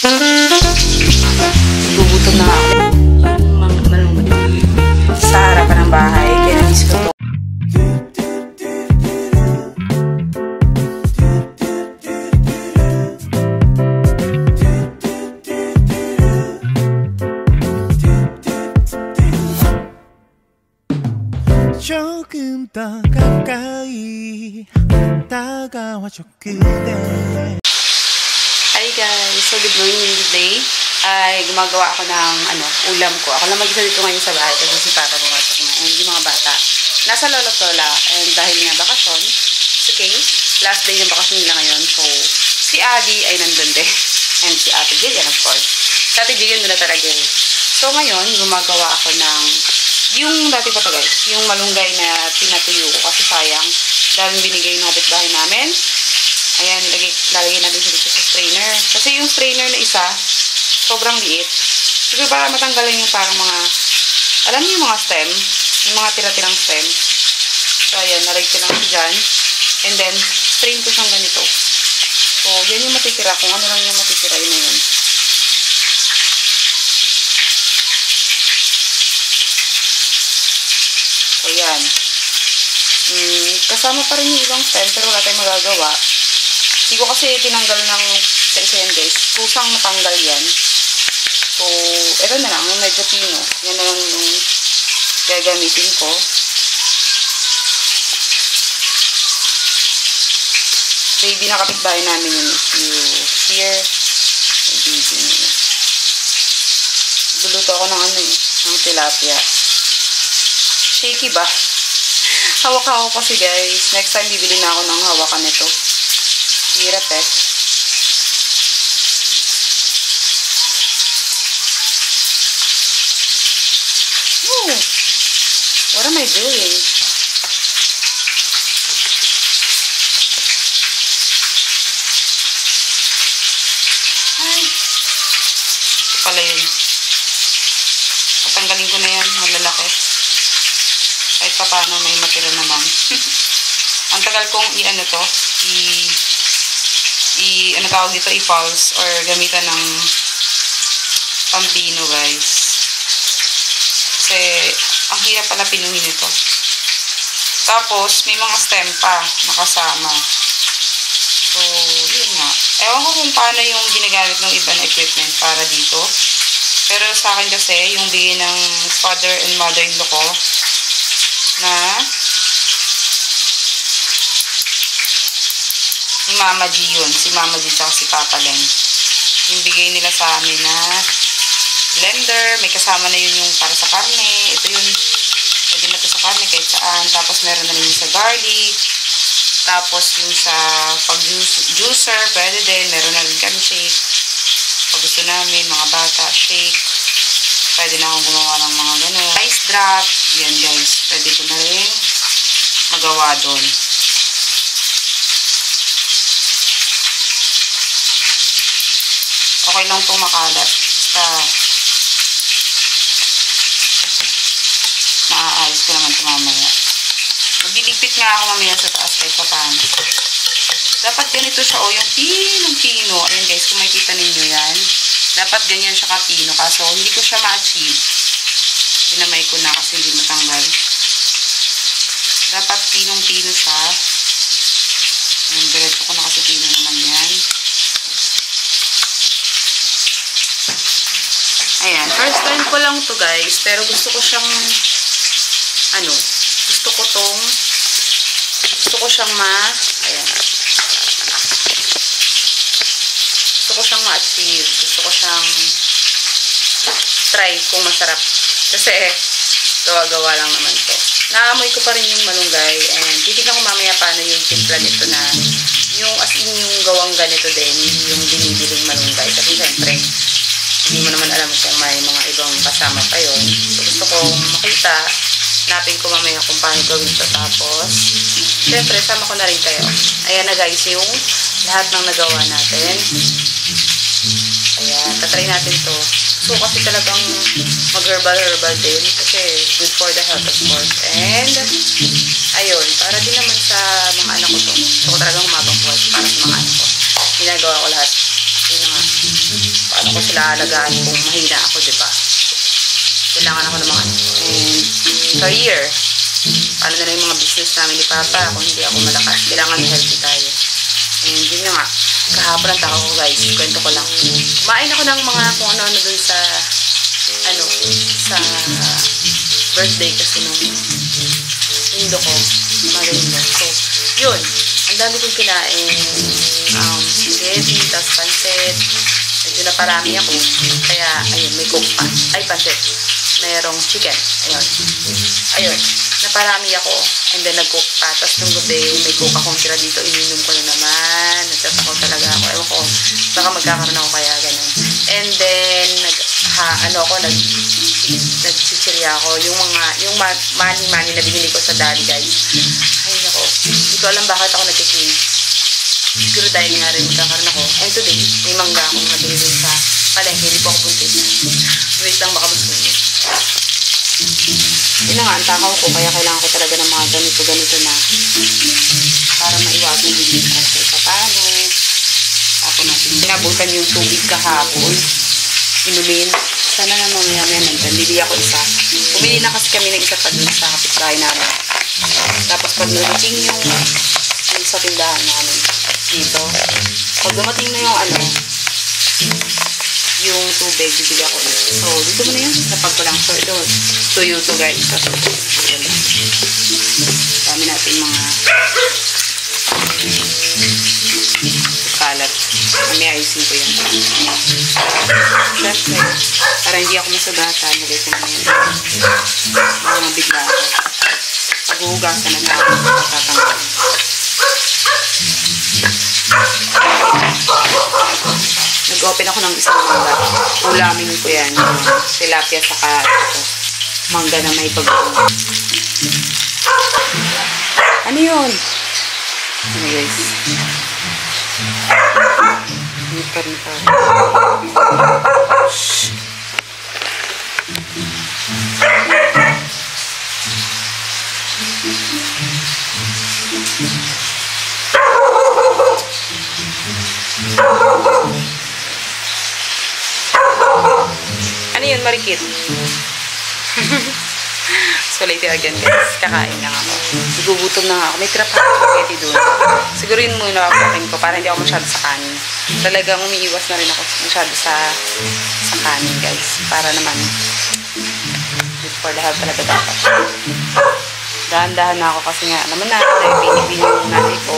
Gugutom na ako. Yung malungkot sa harapan ng bahay. Kaya na-miss ko to. 조금 더 가까이 다가와줘 그대. Hi guys! So good morning today. Ay gumagawa ako ng ulam ko. Ako lang mag-isa dito ngayon sa bahay kasi si Papa pumasok na. And yung mga bata nasa lolo-lola. And dahil nga bakasyon, it's okay. Last day ng bakasyon nila ngayon. So si Adi ay nandun din. And si Ate Jillian of course. Si Ate Jillian nila talaga eh. So ngayon gumagawa ako ng yung dati pa to guys, yung malunggay na pinatuyo ko kasi sayang, daming binigay ng kapitbahay namin. Ayan, lalagay natin siya dito sa strainer. Kasi yung strainer na isa, sobrang liit. Siguro para matanggalin yung parang mga, alam niyo yung mga stem, yung mga tira-tirang stem. So ayan, nalagay ko lang siya dyan. And then, strain ko siyang ganito. So, yan yung matitira. Kung ano lang yung matitira, yun na yun. So, yan. Kasama pa rin yung ibang stem, pero wala tayong magagawa. Hindi ko kasi tinanggal ng isa yan, guys. Kusang natanggal yan. So, ito na lang, yung medyo pino. Yan na lang yung gagamitin ko. Baby na kapitbahay namin yun. Here. Baby nila. Buluto ako ng ng tilapia. Shaky ba? Hawak-hawak kasi guys. Next time bibili na ako ng hawakan nito. Hirap eh. Ooh. What am I doing? Ay. Ito pala yun. Patanggalin ko na yan. Malalaki. Kahit pa paano may matira naman. Ang tagal kong ano tawag dito, i-pulse or gamitan ng pambino guys. Kasi ang hirap pala pinuhin ito. Tapos may mga stem pa nakasama. So yun nga. Ewan ko kung paano yung ginagamit ng iba na equipment para dito. Pero sa akin kasi yung bigay ng father and mother-in-law ko na ni Mama G yun. Si Mama G tsaka si Papa Len. Yung bigay nila sa amin na blender. May kasama na yun yung para sa karne. Ito yun. Pwede na ito sa karne kahit saan. Tapos meron na rin yung sa garlic. Tapos yung sa pag-juicer. Pwede din. Meron na rin kami shake. Pag gusto namin, mga bata, shake. Pwede na akong gumawa ng mga gano'n. Ice drop. Yan guys. Pwede ko na rin magawa doon. Okay lang itong makalat. Basta maaayos ko naman ito mamaya. Magliligpit nga ako mamaya sa taas kahit pa paano. Dapat ganito siya. Yung pinong-pino. Ayan guys, kung makikita ninyo yan. Dapat ganyan siya kapino. Kaso hindi ko siya ma-achieve. Pinamay ko na kasi hindi matanggal. Dapat pinong-pino siya. Ayan, diretso ko na kasi pino naman yan. Ayan, first time ko lang to guys. Pero gusto ko siyang gusto ko siyang ayan. Gusto ko siyang ma-achieve. Gusto ko siyang try kung masarap. Kasi, gawa-gawa lang naman to. Naamoy ko pa rin yung malunggay. And, titignan ko mamaya paano yung timpla nito na yung as in yung gawang ganito din. Yung binibiling malunggay. Kasi, syempre, hindi mo naman alam kung may mga ibang kasama pa yun. So, gusto ko makita. Hanapin ko mamaya kung paano gawin ito. Tapos, syempre, sama ko na rin kayo. Ayan na guys, yung lahat ng nagawa natin. Ayan, tatry natin to. So, kasi talagang mag-herbal din. Kasi, good for the health, of course. And, ayun, para din naman sa mga anak ko to. Gusto ko talagang umabang buhay para sa mga anak ko. Ginagawa ko lahat. Yun na nga. ko sila alagaan kung mahina ako, diba? Kailangan ako ng mga and career. Paano na lang yung mga business namin ni Papa kung hindi ako malakas. Kailangan healthy tayo. And yun nga, kahapon ang tako ko guys. Kwento ko lang. Kumain ako ng mga kung ano-ano dun sa birthday kasi nung indo ko. Marindo. So, yun. Ang dami kong kinain. Spaghetti, tas pancit. Medyo naparami ako. Kaya, ayun, may coke pa. Ay, pancit. Mayroong chicken. Ayun. Naparami ako. And then, nag-cook pa. Tapos, nung gabi, may coke akong tira dito. Ininom ko na naman. Nagtatakow talaga ako. Ewan ko. Baka magkakaroon ako kaya ganun. And then, nagchichirya ako. Yung money na binili ko sa daddy, guys. Ay, ako. Hindi ko alam bakit ako nagkikinig. Siguro dahil nga rin magkakaroon ako. And today, may mangga akong nabili sa palengke. Hindi po ako buntis. Wait lang, baka masunod. Yun na nga, ang takaw ko. Kaya kailangan ko talaga ng mga ganito na para maiwasan yung bilis kasi paano. Ako natin. Pinabutan yung tubig kahapon. Inumin. Sana na mamaya nandyan. Bili ako isa. Bumili na kasi kami ng isa pa dun sa kapitbahay namin. Tapos pag narating yung sa tindahan namin dito, pag dumating na yung tubig, bibili ako ito. So, dito mo na yun. Napag ko lang. So, ito, tuyo to guys. So, dami natin mga kalat. May ayusin ko yan. Siyempre, para hindi ako masagatan, lagay ko na yun. Mga bigla ako. Pag-uugasan na natin, tatanggal. Nag-open ako ng isang mangga. Ulamin ko yan. Tilapia saka mangga na may pag-uong. Ano yun? Ano guys? Nipar. Shhh. Ano yun, marikit? So, later again, guys. Kakain lang ako. Nagugutom na nga ako. May trap ako spaghetti doon. Siguro yun muna ako ko para hindi ako masyado sa kanin. Talagang umiiwas na rin ako masyado sa kanin, guys. Para naman, before lahat talaga dapat. Dahan-dahan na ako kasi nga naman binibili yung nanay ko.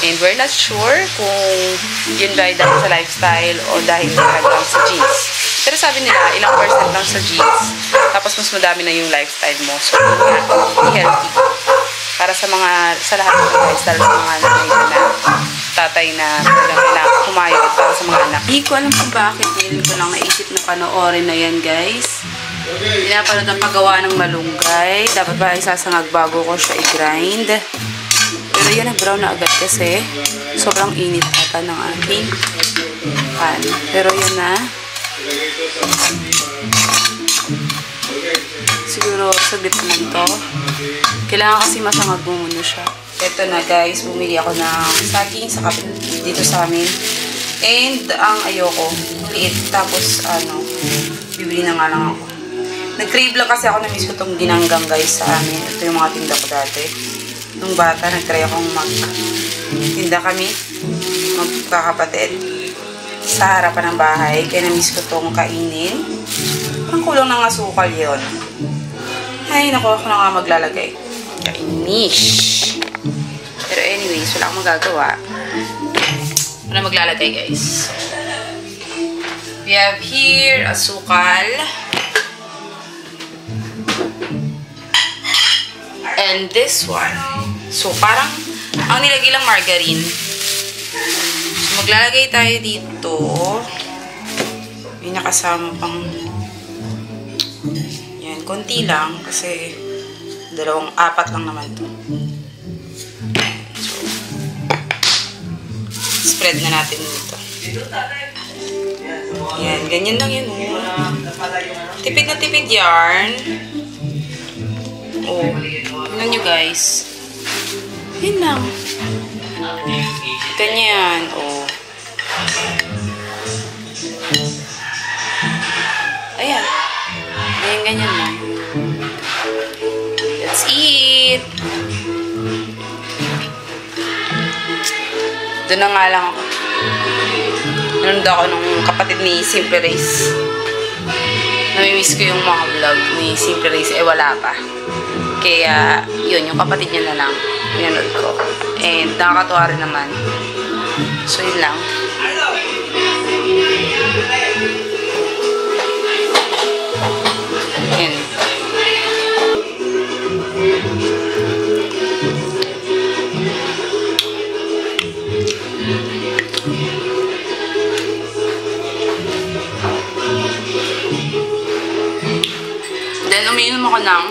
And we're not sure kung yun ba dahil sa lifestyle o dahil lang sa genes. Pero sabi nila, ilang percent lang sa genes. Tapos mas madami na yung lifestyle mo. So, be healthy. Para sa lahat ng lifestyle, sa mga nanay na tatay na kailangan kumayo para sa mga anak. Hindi ko alam kung bakit. Ngayon ko lang naisip na panoorin na yan, guys. Pinapanood ang paggawa ng malunggay. Dapat ba isasangag bago ko siya i-grind. Pero yun, brown na agad kasi sobrang init ata ng ating pan. Pero yun na. Siguro saglit naman to. Kailangan kasi masangag mo muna siya. Ito na guys, bumili ako ng saging sa kapit dito sa amin. And ang ayoko, liit. Tapos bibili na nga lang ako. Nag-crave lang kasi ako, na-miss ko itong ginanggang guys sa amin. Ito yung mga tinda ko dati. Nung bata, nag-try akong tinda kami, magkakapatid, sa harapan ng bahay. Kaya na-miss ko itong kainin. Ang kulang ng asukal yun. Ay, naku, ako na nga maglalagay. Kainis. Pero anyways, wala akong magagawa. Ako na maglalagay guys. We have here asukal. And this one. So, parang, ang nilagay lang margarine. So, maglalagay tayo dito. May nakasama pang, yan, konti lang. Kasi, 4 lang naman to. So, spread na natin dito. Yan, ganyan lang yun. Tipid na tipid yarn. Oh, tignan nyo guys. Yan lang. Ganyan, oh. Ayan. Ganyan lang. Let's eat! Doon na nga lang ako. Nanonood ako nung kapatid ni Simple Race. Namimiss ko yung mga vlog ni Simple Race. Wala pa. Kaya, yun, yung kapatid niya na lang. Pinanood ko. And, nakakatuwa rin naman. So, yun lang. Yun. Then, umiinom ako ng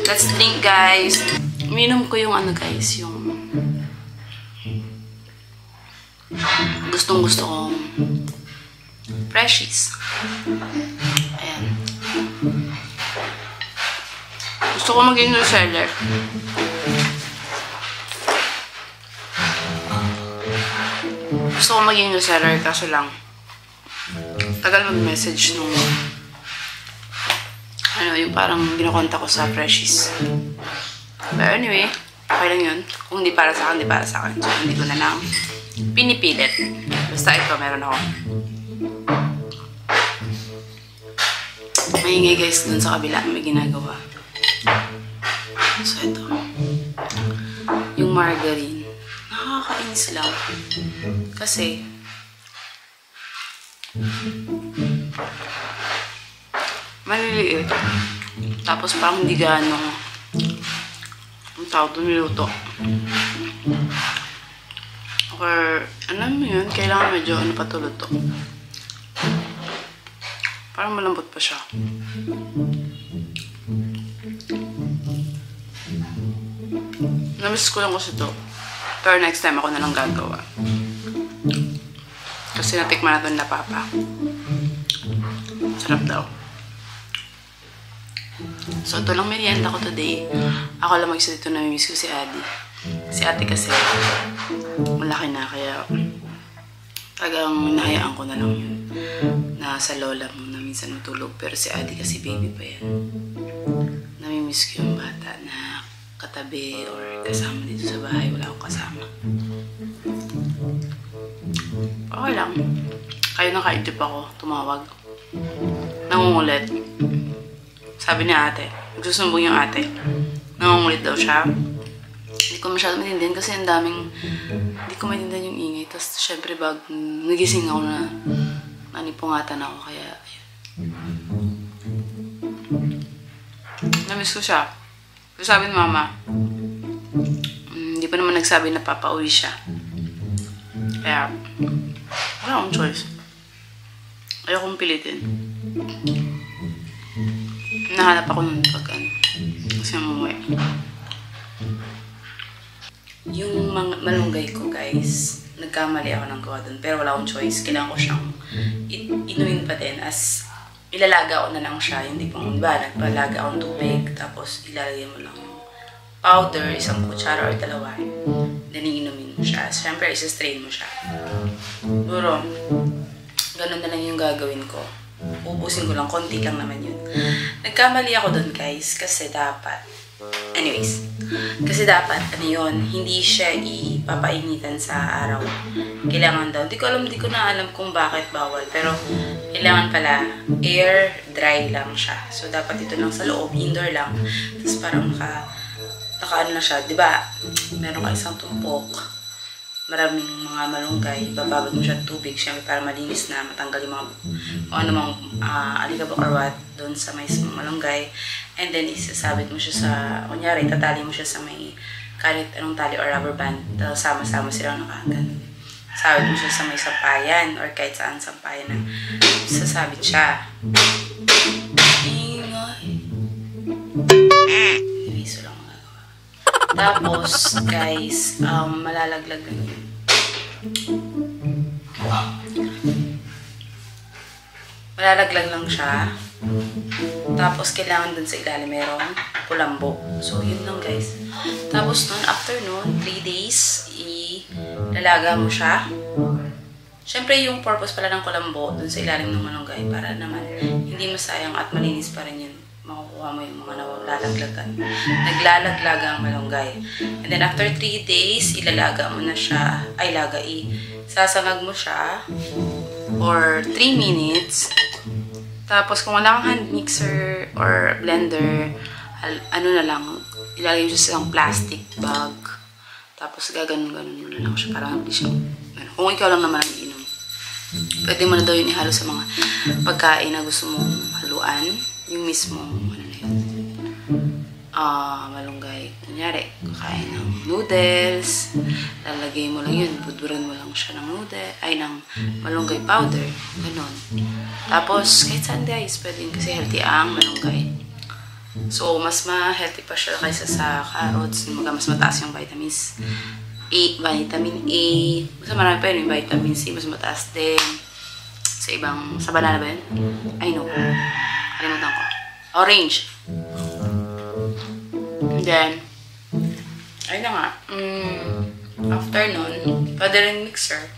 let's drink, guys. Umiinom ko yung guys, yung gustong-gusto kong Freshies. Ayan. Gusto ko maging reseller. Gusto ko maging reseller, kaso lang tagal mag-message nung yung parang ginakonta ko sa Freshies. But anyway, okay lang yun. Kung hindi para sa akin, hindi para sa akin. So, hindi ko na lang pinipilit. Basta ito, meron ako. Maingay guys dun sa kabila. May ginagawa. So, ito. Yung margarine. Nakakainis lang. Kasi, maliliit. Tapos parang hindi gaano ang tawag doon niluto. Or, alam mo yun, kailangan medyo patuluto. Parang malambot pa siya. Namiss ko lang kasi ito. Pero next time ako na lang gagawa. Kasi natikman na ito na papa. Sarap daw. So, ito lang merienda ko today. Ako lang mag-isa dito, namimiss ko si Adi. Si ate kasi, malaki na, kaya talagang nahayaan ko na lang yun. Nasa lola mo na minsan matulog, pero si Adi kasi baby pa yan. Namimiss ko yung bata na katabi or kasama dito sa bahay. Wala akong kasama. Okay lang. Kayo nakaidip ako, tumawag. Nangungulit. Sabi ni ate, nagsusumbong yung ate. Nangungulit daw siya. Hindi ko masyado maintindihan kasi ang daming, hindi ko maintindihan yung ingay. Tapos syempre nagising ako na nanipungatan ako, kaya ayun. Namiss ko siya. So sabi ni mama, hindi pa naman nagsabi na papauwi siya. Kaya, wala akong choice. Ayokong pilitin. Nahanap ako nun pag kasi umuwi. Yung malunggay ko, guys, nagkamali ako ng gawa dun. Pero wala akong choice. Kailangan ko siyang inumin pa din as ilalaga ko na lang siya. Hindi pang, diba, nagpalaga akong tubig. Tapos ilalagay mo lang powder, 1 kutsara or 2. Then inumin mo siya. Siyempre, isa-strain mo siya. Pero, ganun na lang yung gagawin ko. Ubusin ko lang, konti lang naman yun. Nagkamali ako dun, guys, kasi dapat, hindi siya ipapainitan sa araw. Kailangan daw, hindi ko na alam kung bakit bawal, pero kailangan pala air dry lang siya. So, dapat ito lang sa loob, indoor lang. Tapos parang naka na siya, diba? Meron ka isang tumpok. Maraming mga malunggay, bababad mo siya tubig, siyempre para malinis na, matanggal yung mga kung ano mang alikabok or what doon sa may malunggay. And then isasabit mo siya sa, kunyari, tatali mo siya sa may kahit anong tali or rubber band, tapos sama-sama silang nakahanggan. Sabit mo siya sa may sampayan or kahit saan sampayan na sasabit siya. Ingay. Iriso lang magagawa. Tapos, guys, malalaglag lang yun. Malalaglag lang siya. Tapos, kailangan dun sa ilalim merong kulambo. So, yun lang, guys. Tapos, after nun, 3 days, ilalaga mo siya. Syempre, yung purpose pala ng kulambo dun sa ilalim ng malunggay para naman hindi masayang at malinis pa rin yun. Makukuha mo yung mga naglalaglagang malunggay. And then, after 3 days, ilalaga mo na siya, sasangag mo siya for 3 minutes. Tapos, kung wala kang hand mixer or blender, ano na lang, ilalagay mo siya sa isang plastic bag. Tapos, gaganon-ganon mo na lang siya para hindi siya, kung ikaw lang naman ang iinom. Pwede mo na daw yun ihalo sa mga pagkain na gusto mong haluan. Yung mismong, malunggay. Kunyari, kakain ng noodles. Lalagay mo lang yun. Budburan mo lang siya ng ng malunggay powder. Ganon. Tapos, kahit saan guys, pwede yun kasi healthy ang malunggay. So, mas ma-healthy pa siya kaysa sa carrots. Mas mataas yung vitamins. Vitamin A. Mas marami pa yun yung vitamin C. Mas mataas din. Sa banana ba yun? I know. Kalimutan ko. Orange. And then, ayun na nga. After nun, pwede rin mixer.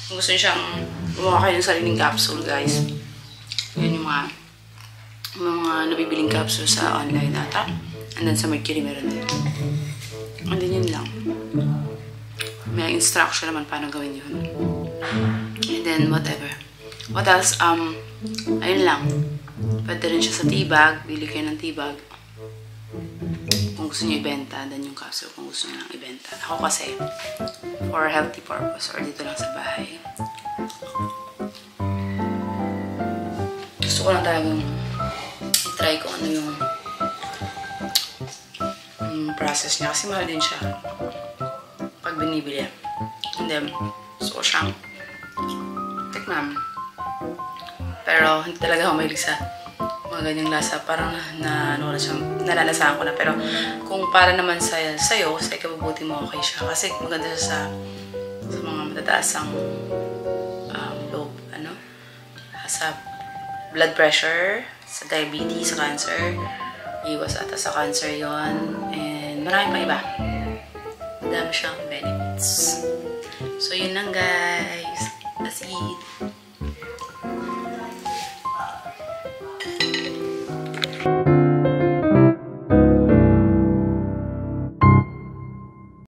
Kung gusto nyo siyang gumawa kayo ng sariling capsule, guys. Yun yung mga nabibiling capsule sa online ata. And then sa Mercury meron din. And then yun lang. May instruction naman paano gawin yun. And then whatever. What else? Ayun lang. Pwede rin siya sa tea bag. Bili kayo ng tea bag. Kung gusto nyo ibenta, then yung capsule kung gusto nyo lang ibenta. Ako kasi, for healthy purpose or dito lang sa bahay. Gusto ko lang talagang i-try kung ano yung process niya. Kasi mahal din siya pag binibili. And then, gusto ko siyang tikman. Pero, hindi talaga ako mahilig sa mga ganyang lasa. Parang nalalasahan ko na. Pero, kung para naman sa'yo, sa ikabubuti mo, okay siya. Kasi maganda siya sa mga matataasang sa blood pressure, sa diabetes, sa cancer. Iwas ata sa cancer yon. And marami pa iba. Madami siyang benefits. So, yun lang guys. That's it.